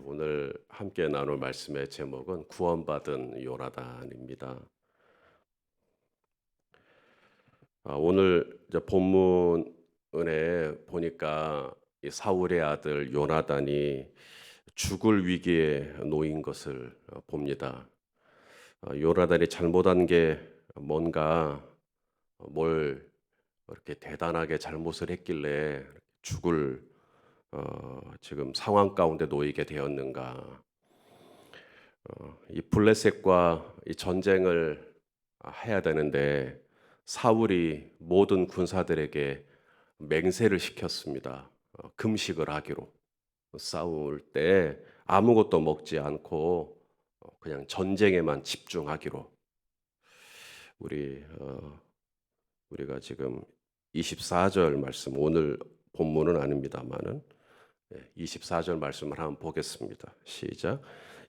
오늘 함께 나눌 말씀의 제목은 구원받은 요나단입니다. 오늘 이제 본문에 보니까 이 사울의 아들 요나단이 죽을 위기에 놓인 것을 봅니다. 요나단이 잘못한 게 뭔가 뭘 이렇게 대단하게 잘못을 했길래 죽을 지금 상황 가운데 놓이게 되었는가? 이 블레셋과 이 전쟁을 해야 되는데 사울이 모든 군사들에게 맹세를 시켰습니다. 금식을 하기로. 싸울 때 아무것도 먹지 않고 그냥 전쟁에만 집중하기로. 우리 우리가 지금 24절 말씀, 오늘 본문은 아닙니다만은 24절 말씀을 한번 보겠습니다. 시작.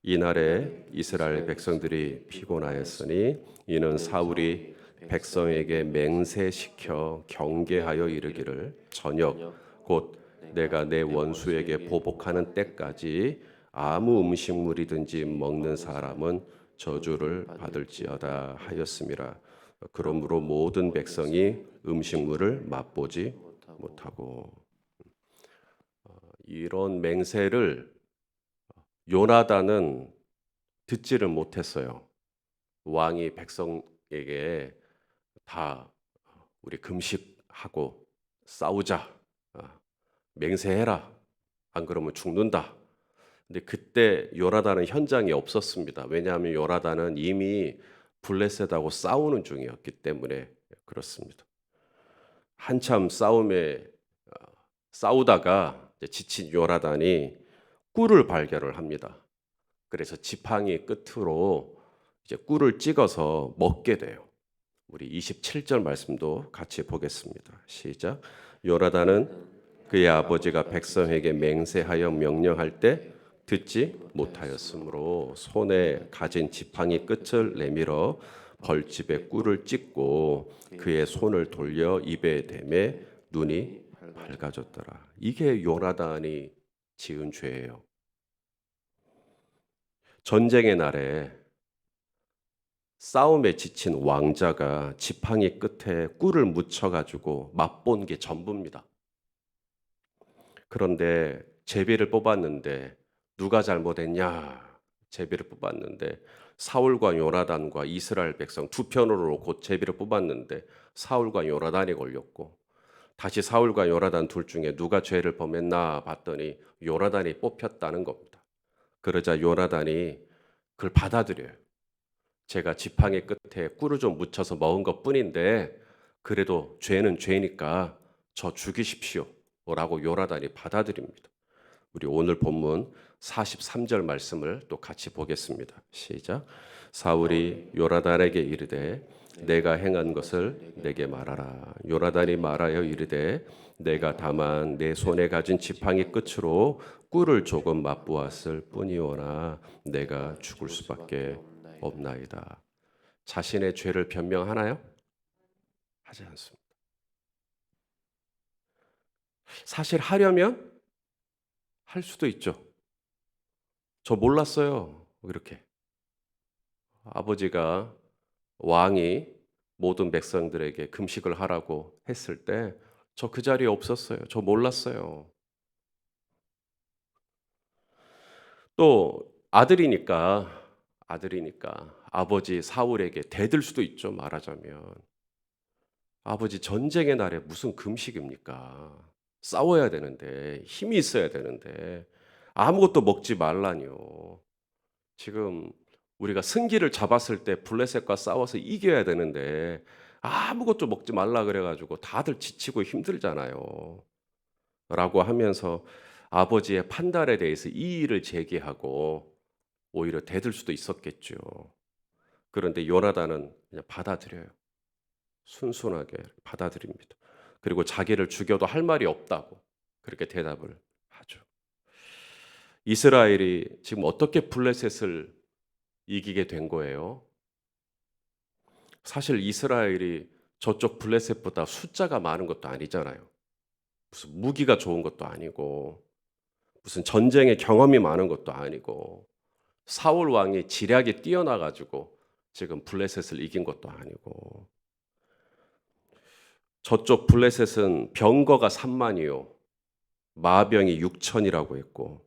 이날에 이스라엘 백성들이 피곤하였으니 이는 사울이 백성에게 맹세시켜 경계하여 이르기를 저녁 곧 내가 내 원수에게 보복하는 때까지 아무 음식물이든지 먹는 사람은 저주를 받을지어다 하였음이라. 그러므로 모든 백성이 음식물을 맛보지 못하고. 이런 맹세를 요나단은 듣지를 못했어요. 왕이 백성에게 다 우리 금식하고 싸우자, 맹세해라, 안 그러면 죽는다. 근데 그때 요나단은 현장에 없었습니다. 왜냐하면 요나단은 이미 블레셋하고 싸우는 중이었기 때문에 그렇습니다. 한참 싸우다가 지친 요나단이 꿀을 발견을 합니다. 그래서 지팡이 끝으로 이제 꿀을 찍어서 먹게 돼요. 우리 27절 말씀도 같이 보겠습니다. 시작. 요나단은 그의 아버지가 백성에게 맹세하여 명령할 때 듣지 못하였으므로 손에 가진 지팡이 끝을 내밀어 벌집에 꿀을 찍고 그의 손을 돌려 입에 대매 눈이 밝아졌더라. 이게 요나단이 지은 죄예요. 전쟁의 날에 싸움에 지친 왕자가 지팡이 끝에 꿀을 묻혀가지고 맛본 게 전부입니다. 그런데 제비를 뽑았는데 누가 잘못했냐? 제비를 뽑았는데 사울과 요나단과 이스라엘 백성 두 편으로 곧 제비를 뽑았는데 사울과 요나단이 걸렸고 다시 사울과 요나단 둘 중에 누가 죄를 범했나 봤더니 요나단이 뽑혔다는 겁니다. 그러자 요나단이 그걸 받아들여요. 제가 지팡이 끝에 꿀을 좀 묻혀서 먹은 것뿐인데 그래도 죄는 죄니까 저 죽이십시오 라고 요나단이 받아들입니다. 우리 오늘 본문 43절 말씀을 또 같이 보겠습니다. 시작. 사울이 요나단에게 이르되 내가 행한 것을 내게 말하라. 요나단이 말하여 이르되 내가 다만 내 손에 가진 지팡이 끝으로 꿀을 조금 맛보았을 뿐이오나 내가 죽을 수밖에 없나이다. 자신의 죄를 변명하나요? 하지 않습니다. 사실 하려면 할 수도 있죠. 저 몰랐어요. 이렇게. 아버지가 왕이 모든 백성들에게 금식을 하라고 했을 때 저 그 자리에 없었어요. 저 몰랐어요. 또 아들이니까 아버지 사울에게 대들 수도 있죠. 말하자면 아버지 전쟁의 날에 무슨 금식입니까? 싸워야 되는데 힘이 있어야 되는데 아무것도 먹지 말라니요. 지금 우리가 승기를 잡았을 때 블레셋과 싸워서 이겨야 되는데 아무것도 먹지 말라 그래 가지고 다들 지치고 힘들잖아요. 라고 하면서 아버지의 판단에 대해서 이의를 제기하고 오히려 대들 수도 있었겠죠. 그런데 요나단은 그냥 받아들여요. 순순하게 받아들입니다. 그리고 자기를 죽여도 할 말이 없다고 그렇게 대답을 하죠. 이스라엘이 지금 어떻게 블레셋을 이기게 된 거예요? 사실 이스라엘이 저쪽 블레셋보다 숫자가 많은 것도 아니잖아요. 무슨 무기가 좋은 것도 아니고 무슨 전쟁의 경험이 많은 것도 아니고 사울 왕이 지략에 뛰어나 가지고 지금 블레셋을 이긴 것도 아니고 저쪽 블레셋은 병거가 3만이요 마병이 6천이라고 했고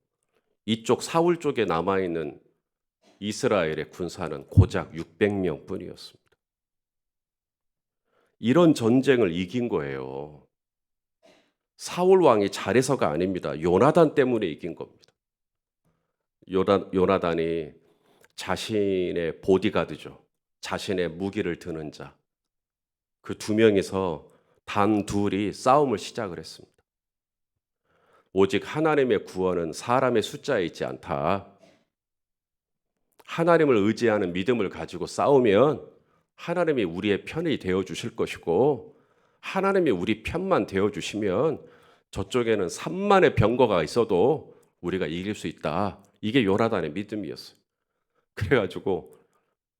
이쪽 사울 쪽에 남아 있는 이스라엘의 군사는 고작 600명 뿐이었습니다. 이런 전쟁을 이긴 거예요. 사울 왕이 잘해서가 아닙니다. 요나단 때문에 이긴 겁니다. 요나단이 자신의 보디가드죠. 자신의 무기를 드는 자. 그 두 명이서 단 둘이 싸움을 시작을 했습니다. 오직 하나님의 구원은 사람의 숫자에 있지 않다. 하나님을 의지하는 믿음을 가지고 싸우면 하나님이 우리의 편이 되어 주실 것이고 하나님이 우리 편만 되어 주시면 저쪽에는 3만의 병거가 있어도 우리가 이길 수 있다. 이게 요나단의 믿음이었어요. 그래가지고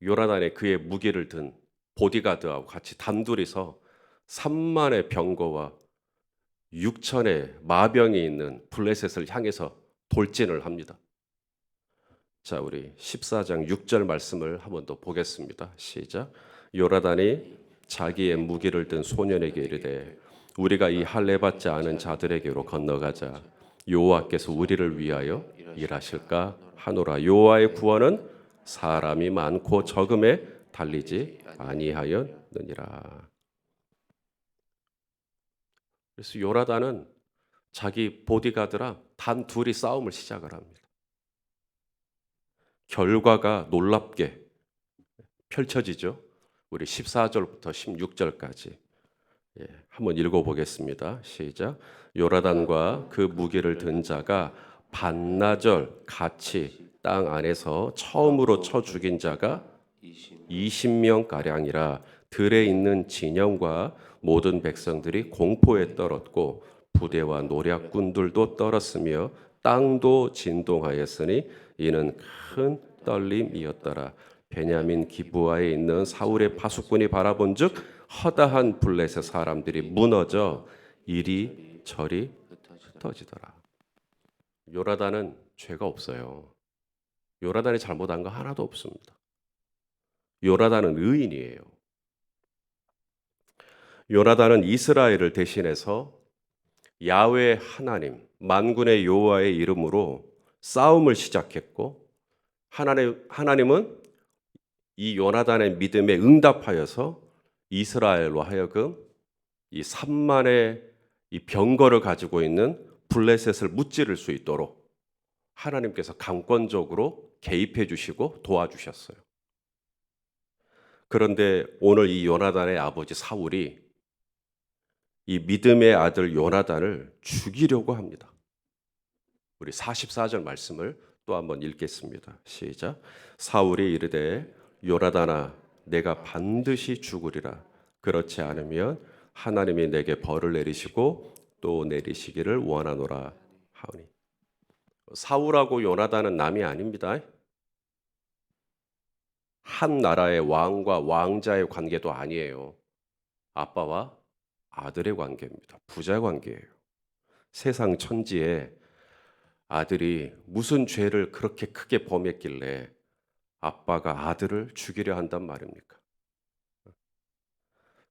요나단에 그의 무기를 든 보디가드하고 같이 단둘이서 3만의 병거와 6천의 마병이 있는 블레셋을 향해서 돌진을 합니다. 자, 우리 14장 6절 말씀을 한 번 더 보겠습니다. 시작. 요나단이 자기의 무기를 든 소년에게 이르되 우리가 이 할례 받지 않은 자들에게로 건너가자. 여호와께서 우리를 위하여 일하실까 하노라. 여호와의 구원은 사람이 많고 적음에 달리지 아니하였느니라. 그래서 요나단은 자기 보디가드랑 단 둘이 싸움을 시작을 합니다. 결과가 놀랍게 펼쳐지죠. 우리 14절부터 16절까지 한번 읽어보겠습니다. 시작. 요나단과 그 무기를 든 자가 반나절 같이 땅 안에서 처음으로 쳐 죽인 자가 20명가량이라 들에 있는 진영과 모든 백성들이 공포에 떨었고 부대와 노략군들도 떨었으며 땅도 진동하였으니 이는 큰 떨림이었더라. 베냐민 기브아에 있는 사울의 파수꾼이 바라본즉 허다한 블레셋 사람들이 무너져 이리저리 흩어지더라. 요나단은 죄가 없어요. 요나단이 잘못한 거 하나도 없습니다. 요나단은 의인이에요. 요나단은 이스라엘을 대신해서 야훼 하나님, 만군의 여호와의 이름으로 싸움을 시작했고 하나님은 이 요나단의 믿음에 응답하여서 이스라엘로 하여금 이 3만의 이 병거를 가지고 있는 블레셋을 무찌를 수 있도록 하나님께서 강권적으로 개입해 주시고 도와주셨어요. 그런데 오늘 이 요나단의 아버지 사울이 이 믿음의 아들 요나단을 죽이려고 합니다. 우리 44절 말씀을 또 한번 읽겠습니다. 시작. 사울이 이르되 요나단아 내가 반드시 죽으리라. 그렇지 않으면 하나님이 내게 벌을 내리시고 또 내리시기를 원하노라 하오니. 사울하고 요나단은 남이 아닙니다. 한 나라의 왕과 왕자의 관계도 아니에요. 아빠와 아들의 관계입니다. 부자 관계예요. 세상 천지에 아들이 무슨 죄를 그렇게 크게 범했길래 아빠가 아들을 죽이려 한단 말입니까?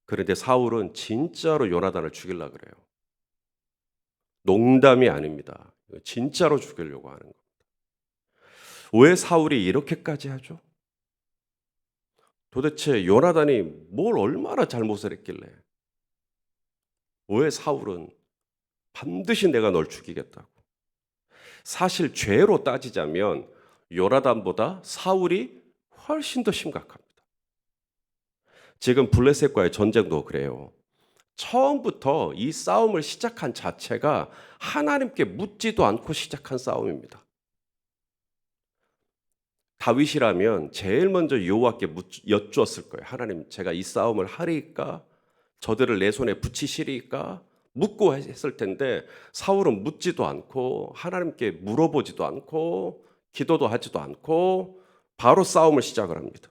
그런데 사울은 진짜로 요나단을 죽이려고 그래요. 농담이 아닙니다. 진짜로 죽이려고 하는 겁니다. 왜 사울이 이렇게까지 하죠? 도대체 요나단이 뭘 얼마나 잘못을 했길래 왜 사울은 반드시 내가 널 죽이겠다고. 사실 죄로 따지자면 요나단보다 사울이 훨씬 더 심각합니다. 지금 블레셋과의 전쟁도 그래요. 처음부터 이 싸움을 시작한 자체가 하나님께 묻지도 않고 시작한 싸움입니다. 다윗이라면 제일 먼저 여호와께 여쭈었을 거예요. 하나님, 제가 이 싸움을 하리이까? 저들을 내 손에 붙이시리이까? 묻고 했을 텐데 사울은 묻지도 않고 하나님께 물어보지도 않고 기도도 하지도 않고 바로 싸움을 시작을 합니다.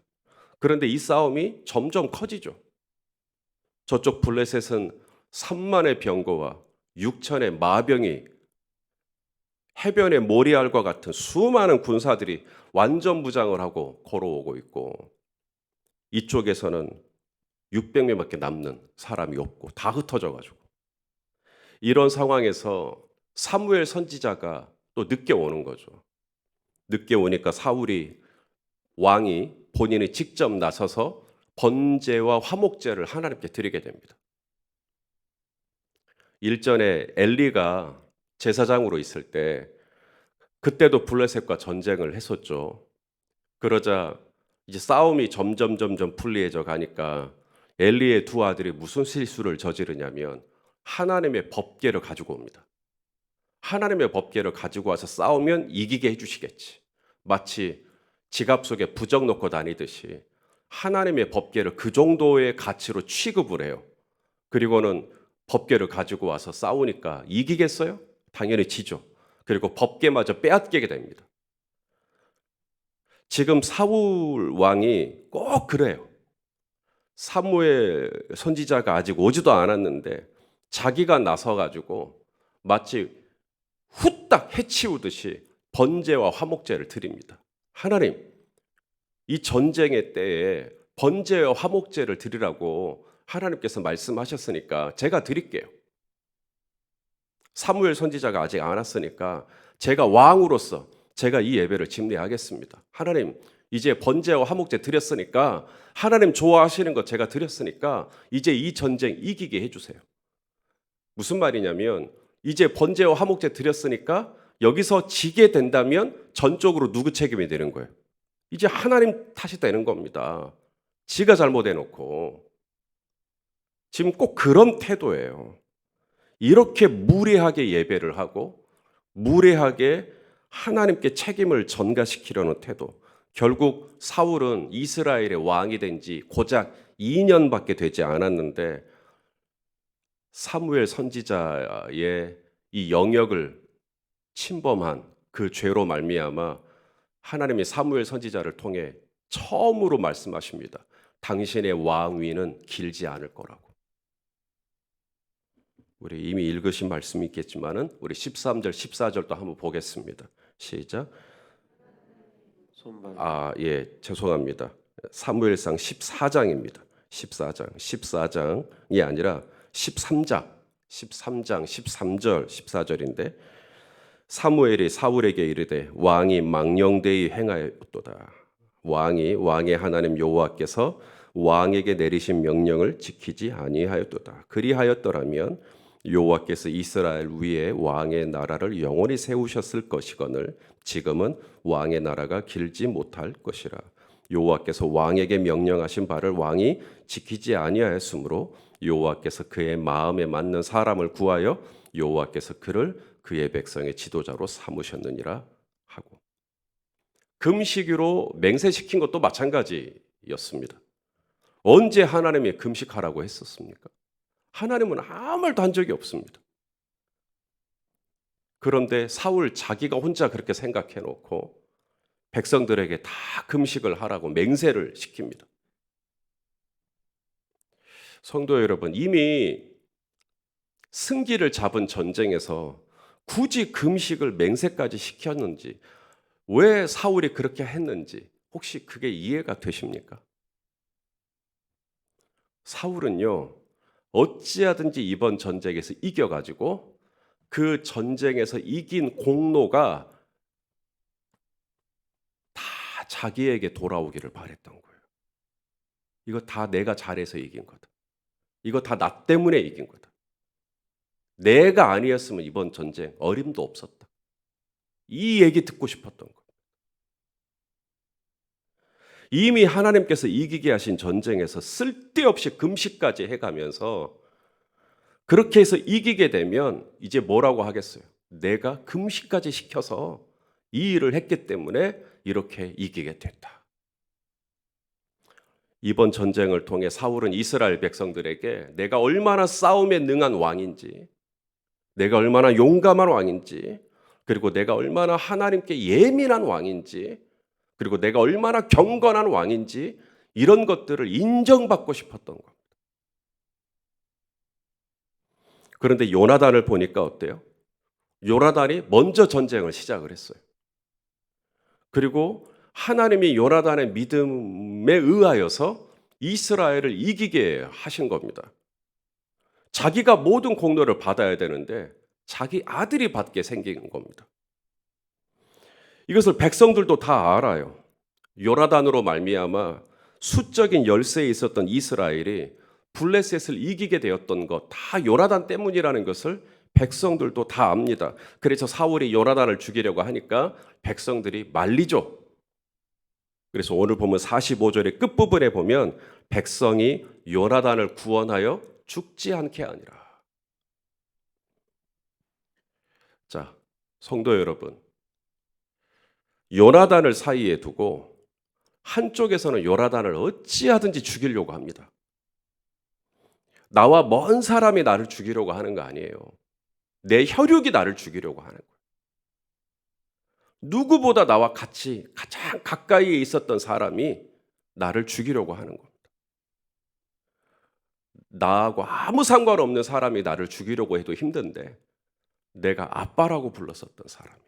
그런데 이 싸움이 점점 커지죠. 저쪽 블레셋은 3만의 병거와 6천의 마병이 해변의 모리알과 같은 수많은 군사들이 완전 무장을 하고 걸어오고 있고, 이쪽에서는 600명밖에 남는 사람이 없고 다 흩어져 가지고, 이런 상황에서 사무엘 선지자가 또 늦게 오는 거죠. 늦게 오니까 사울이, 왕이 본인이 직접 나서서 번제와 화목제를 하나님께 드리게 됩니다. 일전에 엘리가 제사장으로 있을 때 그때도 블레셋과 전쟁을 했었죠. 그러자 이제 싸움이 점점 불리해져 가니까 엘리의 두 아들이 무슨 실수를 저지르냐면 하나님의 법궤를 가지고 옵니다. 하나님의 법궤를 가지고 와서 싸우면 이기게 해주시겠지. 마치 지갑 속에 부적 넣고 다니듯이 하나님의 법궤를 그 정도의 가치로 취급을 해요. 그리고는 법궤를 가지고 와서 싸우니까 이기겠어요? 당연히 지죠. 그리고 법궤마저 빼앗기게 됩니다. 지금 사울 왕이 꼭 그래요. 사무엘 선지자가 아직 오지도 않았는데 자기가 나서가지고 마치 후딱 해치우듯이 번제와 화목제를 드립니다. 하나님, 이 전쟁의 때에 번제와 화목제를 드리라고 하나님께서 말씀하셨으니까 제가 드릴게요. 사무엘 선지자가 아직 안 왔으니까 제가 왕으로서 제가 이 예배를 집례하겠습니다. 하나님, 이제 번제와 화목제 드렸으니까, 하나님 좋아하시는 것 제가 드렸으니까 이제 이 전쟁 이기게 해주세요. 무슨 말이냐면 이제 번제와 화목제 드렸으니까 여기서 지게 된다면 전적으로 누구 책임이 되는 거예요? 이제 하나님 탓이 되는 겁니다. 지가 잘못해놓고. 지금 꼭 그런 태도예요. 이렇게 무례하게 예배를 하고 무례하게 하나님께 책임을 전가시키려는 태도. 결국 사울은 이스라엘의 왕이 된 지 고작 2년밖에 되지 않았는데 사무엘 선지자의 이 영역을 침범한 그 죄로 말미암아 하나님이 사무엘 선지자를 통해 처음으로 말씀하십니다. 당신의 왕위는 길지 않을 거라고. 우리 이미 읽으신 말씀이 있겠지만은 우리 13절, 14절도 한번 보겠습니다. 시작. 죄송합니다. 사무엘상 14장입니다. 14장이 아니라 13장, 13절, 14절인데 사무엘이 사울에게 이르되 왕이 망령되이 행하였도다. 왕의 하나님 여호와께서 왕에게 내리신 명령을 지키지 아니하였도다. 그리하였더라면 여호와께서 이스라엘 위에 왕의 나라를 영원히 세우셨을 것이거늘 지금은 왕의 나라가 길지 못할 것이라. 여호와께서 왕에게 명령하신 바를 왕이 지키지 아니하였으므로 여호와께서 그의 마음에 맞는 사람을 구하여 여호와께서 그를 그의 백성의 지도자로 삼으셨느니라 하고, 금식으로 맹세시킨 것도 마찬가지였습니다. 언제 하나님이 금식하라고 했었습니까? 하나님은 아무 말도 한 적이 없습니다. 그런데 사울 자기가 혼자 그렇게 생각해 놓고 백성들에게 다 금식을 하라고 맹세를 시킵니다. 성도 여러분, 이미 승기를 잡은 전쟁에서 굳이 금식을 맹세까지 시켰는지, 왜 사울이 그렇게 했는지 혹시 그게 이해가 되십니까? 사울은요, 어찌하든지 이번 전쟁에서 이겨가지고 그 전쟁에서 이긴 공로가 다 자기에게 돌아오기를 바랬던 거예요. 이거 다 내가 잘해서 이긴 거다. 이거 다 나 때문에 이긴 거다. 내가 아니었으면 이번 전쟁 어림도 없었다. 이 얘기 듣고 싶었던 거예요. 이미 하나님께서 이기게 하신 전쟁에서 쓸데없이 금식까지 해가면서 그렇게 해서 이기게 되면 이제 뭐라고 하겠어요? 내가 금식까지 시켜서 이 일을 했기 때문에 이렇게 이기게 됐다. 이번 전쟁을 통해 사울은 이스라엘 백성들에게 내가 얼마나 싸움에 능한 왕인지, 내가 얼마나 용감한 왕인지, 그리고 내가 얼마나 하나님께 예민한 왕인지, 그리고 내가 얼마나 경건한 왕인지, 이런 것들을 인정받고 싶었던 겁니다. 그런데 요나단을 보니까 어때요? 요나단이 먼저 전쟁을 시작을 했어요. 그리고 하나님이 요나단의 믿음에 의하여서 이스라엘을 이기게 하신 겁니다. 자기가 모든 공로를 받아야 되는데 자기 아들이 받게 생긴 겁니다. 이것을 백성들도 다 알아요. 요나단으로 말미암아 수적인 열세에 있었던 이스라엘이 블레셋을 이기게 되었던 것 다 요나단 때문이라는 것을 백성들도 다 압니다. 그래서 사울이 요나단을 죽이려고 하니까 백성들이 말리죠. 그래서 오늘 보면 45절의 끝부분에 보면 백성이 요나단을 구원하여 죽지 않게 하니라. 자, 성도 여러분, 요나단을 사이에 두고 한쪽에서는 요나단을 어찌하든지 죽이려고 합니다. 나와 먼 사람이 나를 죽이려고 하는 거 아니에요. 내 혈육이 나를 죽이려고 하는 거예요. 누구보다 나와 같이 가장 가까이에 있었던 사람이 나를 죽이려고 하는 겁니다. 나하고 아무 상관없는 사람이 나를 죽이려고 해도 힘든데 내가 아빠라고 불렀었던 사람이,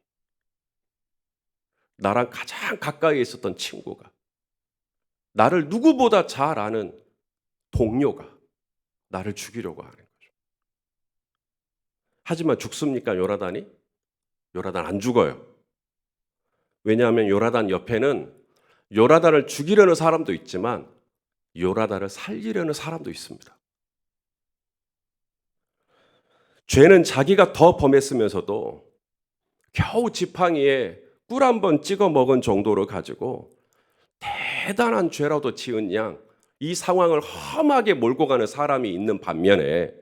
나랑 가장 가까이에 있었던 친구가, 나를 누구보다 잘 아는 동료가 나를 죽이려고 하는 거죠. 하지만 죽습니까, 요나단이? 요나단 안 죽어요. 왜냐하면 요나단 옆에는 요나단을 죽이려는 사람도 있지만 요나단을 살리려는 사람도 있습니다. 죄는 자기가 더 범했으면서도 겨우 지팡이에 꿀 한 번 찍어 먹은 정도로 가지고 대단한 죄라도 지은 양 이 상황을 험하게 몰고 가는 사람이 있는 반면에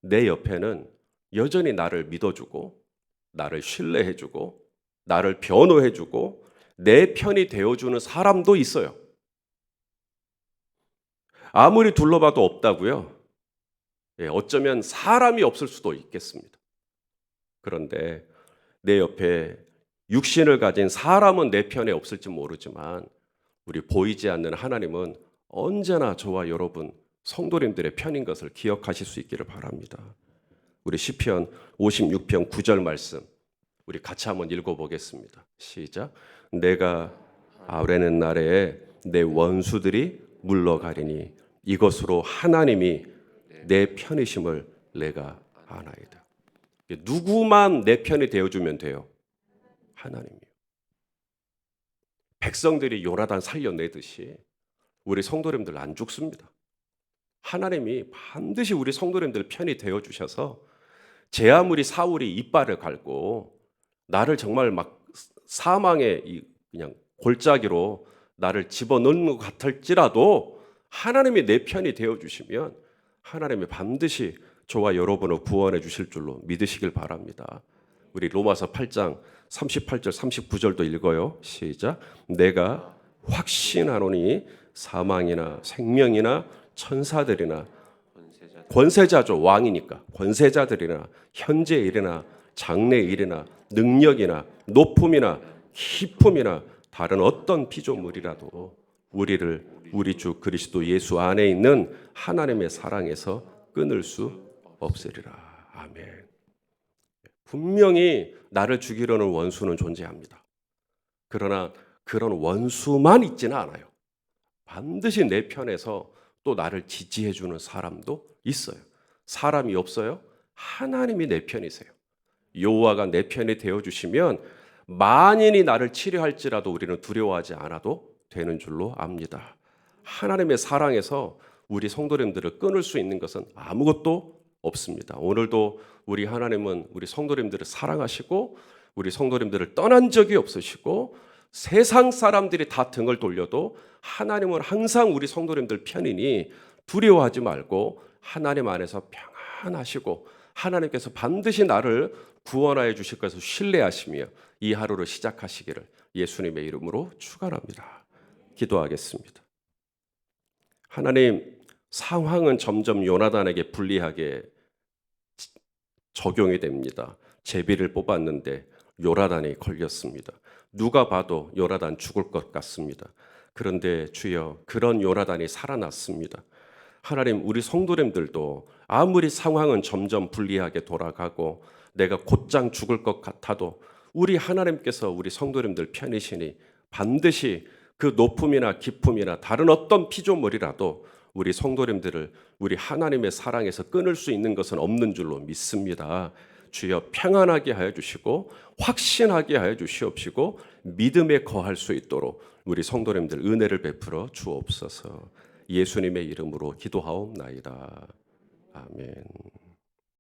내 옆에는 여전히 나를 믿어주고 나를 신뢰해주고 나를 변호해주고 내 편이 되어주는 사람도 있어요. 아무리 둘러봐도 없다고요? 어쩌면 사람이 없을 수도 있겠습니다. 그런데 내 옆에 육신을 가진 사람은 내 편에 없을지 모르지만 우리 보이지 않는 하나님은 언제나 저와 여러분 성도님들의 편인 것을 기억하실 수 있기를 바랍니다. 우리 시편 56편 9절 말씀 우리 같이 한번 읽어보겠습니다. 시작. 내가 아뢰는 날에 내 원수들이 물러가리니 이것으로 하나님이 내 편이심을 내가 아나이다. 누구만 내 편이 되어주면 돼요? 하나님이요. 백성들이 요나단 살려내듯이 우리 성도님들 안 죽습니다. 하나님이 반드시 우리 성도님들 편이 되어주셔서 제 아무리 사울이 이빨을 갈고 나를 정말 막 사망의 그냥 골짜기로 나를 집어넣는 것 같을지라도 하나님이 내 편이 되어주시면 하나님이 반드시 저와 여러분을 구원해 주실 줄로 믿으시길 바랍니다. 우리 로마서 8장 38절 39절도 읽어요. 시작. 내가 확신하노니 사망이나 생명이나 천사들이나 권세자죠. 왕이니까 권세자들이나 현재 일이나 장래 일이나 능력이나 높음이나 깊음이나 다른 어떤 피조물이라도 우리를 우리 주 그리스도 예수 안에 있는 하나님의 사랑에서 끊을 수 없으리라. 아멘. 분명히 나를 죽이려는 원수는 존재합니다. 그러나 그런 원수만 있지는 않아요. 반드시 내 편에서 또 나를 지지해 주는 사람도 있어요. 사람이 없어요? 하나님이 내 편이세요. 여호와가 내 편이 되어 주시면 만인이 나를 치료할지라도 우리는 두려워하지 않아도 되는 줄로 압니다. 하나님의 사랑에서 우리 성도님들을 끊을 수 있는 것은 아무것도 없습니다. 오늘도 우리 하나님은 우리 성도님들을 사랑하시고 우리 성도님들을 떠난 적이 없으시고 세상 사람들이 다 등을 돌려도 하나님은 항상 우리 성도님들 편이니 두려워하지 말고 하나님 안에서 평안하시고 하나님께서 반드시 나를 구원하여 주실 것을 신뢰하시며 이 하루를 시작하시기를 예수님의 이름으로 축원합니다. 기도하겠습니다. 하나님, 상황은 점점 요나단에게 불리하게 적용이 됩니다. 제비를 뽑았는데 요나단이 걸렸습니다. 누가 봐도 요나단 죽을 것 같습니다. 그런데 주여, 그런 요나단이 살아났습니다. 하나님, 우리 성도님들도 아무리 상황은 점점 불리하게 돌아가고 내가 곧장 죽을 것 같아도 우리 하나님께서 우리 성도님들 편이시니 반드시 그 높음이나 기쁨이나 다른 어떤 피조물이라도 우리 성도님들을 우리 하나님의 사랑에서 끊을 수 있는 것은 없는 줄로 믿습니다. 주여 평안하게 하여 주시고 확신하게 하여 주시옵시고 믿음에 거할 수 있도록 우리 성도님들 은혜를 베풀어 주옵소서. 예수님의 이름으로 기도하옵나이다. 아멘.